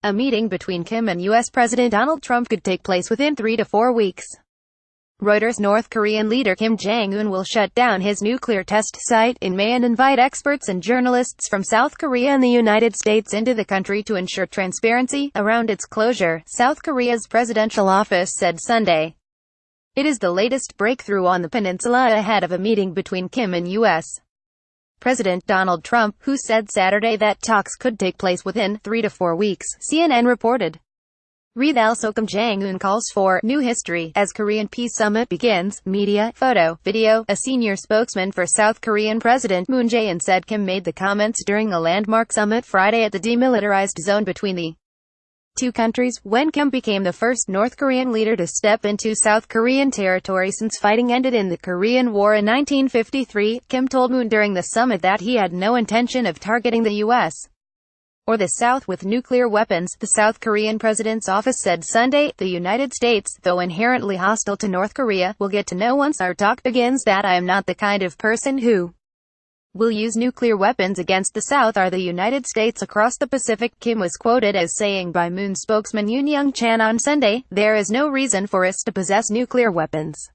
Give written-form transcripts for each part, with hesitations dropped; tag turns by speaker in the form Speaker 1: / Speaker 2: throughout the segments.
Speaker 1: A meeting between Kim and U.S. President Donald Trump could take place within 3 to 4 weeks. Reuters. North Korean leader Kim Jong-un will shut down his nuclear test site in May and invite experts and journalists from South Korea and the United States into the country to ensure transparency around its closure, South Korea's presidential office said Sunday. It is the latest breakthrough on the peninsula ahead of a meeting between Kim and U.S. President Donald Trump, who said Saturday that talks could take place within 3 to 4 weeks, CNN reported. Read also. Kim Jong-un calls for new history as Korean peace summit begins. Media, photo, video. A senior spokesman for South Korean President Moon Jae-in said Kim made the comments during a landmark summit Friday at the demilitarized zone between the two countries, when Kim became the first North Korean leader to step into South Korean territory since fighting ended in the Korean War in 1953. Kim told Moon during the summit that he had no intention of targeting the U.S. or the South with nuclear weapons, the South Korean president's office said Sunday. The United States, though inherently hostile to North Korea, will get to know once our talk begins that I am not the kind of person who will use nuclear weapons against the South or the United States across the Pacific, Kim was quoted as saying by Moon spokesman Yoon Young-chan on Sunday. There is no reason for us to possess nuclear weapons.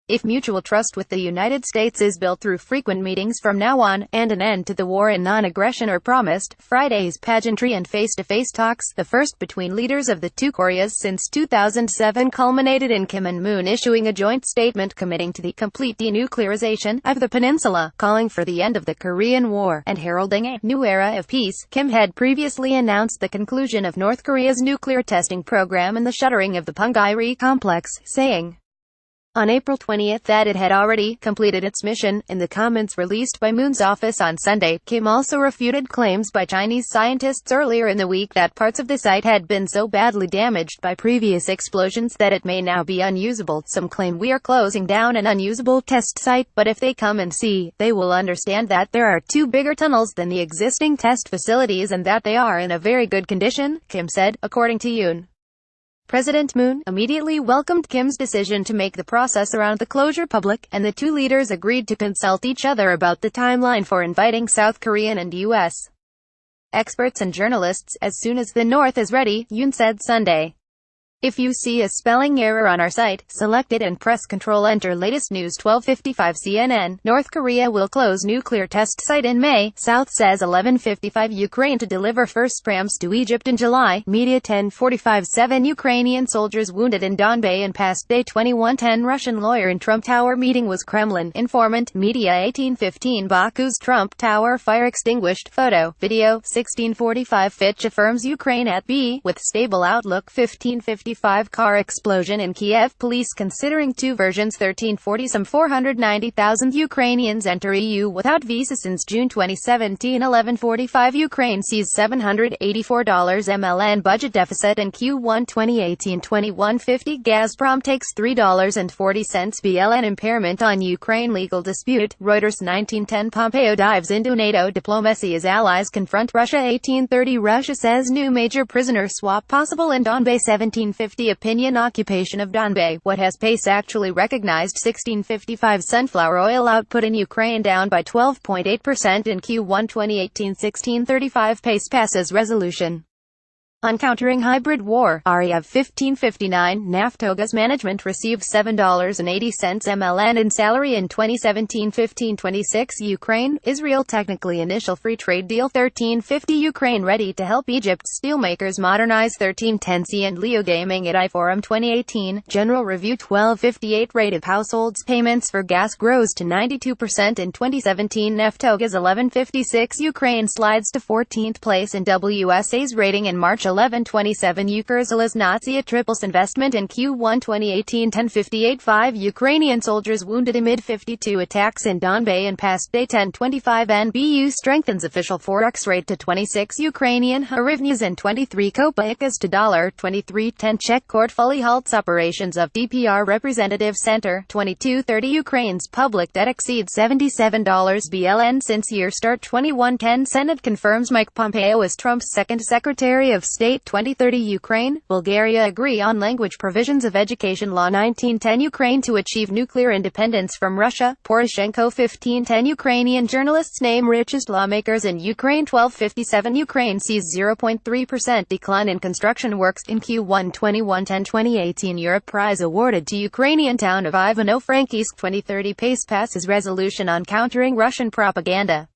Speaker 1: If mutual trust with the United States is built through frequent meetings from now on, and an end to the war and non-aggression are promised, Friday's pageantry and face-to-face talks, the first between leaders of the two Koreas since 2007, culminated in Kim and Moon issuing a joint statement committing to the complete denuclearization of the peninsula, calling for the end of the Korean War, and heralding a new era of peace. Kim had previously announced the conclusion of North Korea's nuclear testing program and the shuttering of the Punggye-ri complex, saying on April 20 that it had already completed its mission. In the comments released by Moon's office on Sunday, Kim also refuted claims by Chinese scientists earlier in the week that parts of the site had been so badly damaged by previous explosions that it may now be unusable. Some claim we are closing down an unusable test site, but if they come and see, they will understand that there are two bigger tunnels than the existing test facilities and that they are in a very good condition, Kim said, according to Yoon. President Moon immediately welcomed Kim's decision to make the process around the closure public, and the two leaders agreed to consult each other about the timeline for inviting South Korean and U.S. experts and journalists as soon as the North is ready, Yoon said Sunday. If you see a spelling error on our site, select it and press Ctrl Enter. Latest news 12:55 CNN. North Korea will close nuclear test site in May, South says 11:55 Ukraine to deliver first prams to Egypt in July. Media 10:45 7 Ukrainian soldiers wounded in Donbas and past day 21:10 Russian lawyer in Trump Tower meeting was Kremlin informant. Media 18:15 Baku's Trump Tower fire extinguished. Photo, video 16:45 Fitch affirms Ukraine at B with stable outlook. 15:55 car explosion in Kiev. Police considering two versions. 1340 Some 490,000 Ukrainians enter EU without visa since June 2017. 1145 Ukraine sees $784 MLN budget deficit in Q1 2018. 2150 Gazprom takes $3.40 BLN impairment on Ukraine legal dispute. Reuters. 1910 Pompeo dives into NATO diplomacy as allies confront Russia. 1830 Russia says new major prisoner swap possible in Donbas. 1750 opinion occupation of Donbas. What has PACE actually recognized? 1655 sunflower oil output in Ukraine down by 12.8% in Q1 2018. 1635 PACE passes resolution on countering hybrid war. Ariev. 1559 Naftogaz management received $7.80 MLN in salary in 2017. 1526 Ukraine, Israel technically initial free trade deal. 1350 Ukraine ready to help Egypt steelmakers modernize. 1310 C and Leo Gaming at iForum 2018. General Review 1258 rate of households payments for gas grows to 92% in 2017. Naftogaz. 1156 Ukraine slides to 14th place in WSA's rating in March. 1127 Ukrza's Nazi triples investment in Q1 2018. 1058 5 Ukrainian soldiers wounded amid 52 attacks in Donbas and past day. 1025 NBU strengthens official forex rate to 26 Ukrainian hryvnias and 23 kopeckas to $23. 10 Czech court fully halts operations of DPR representative center. 2230 Ukraine's public debt exceeds $77 BLN since year start. 2110 Senate confirms Mike Pompeo as Trump's second Secretary of State. Date 2030 Ukraine, Bulgaria agree on language provisions of Education Law 1910 Ukraine to achieve nuclear independence from Russia, Poroshenko 1510 Ukrainian journalists name richest lawmakers in Ukraine 1257 Ukraine sees 0.3% decline in construction works in Q1 2018 Europe Prize awarded to Ukrainian town of Ivano-Frankivsk 2030 PACE passes resolution on countering Russian propaganda.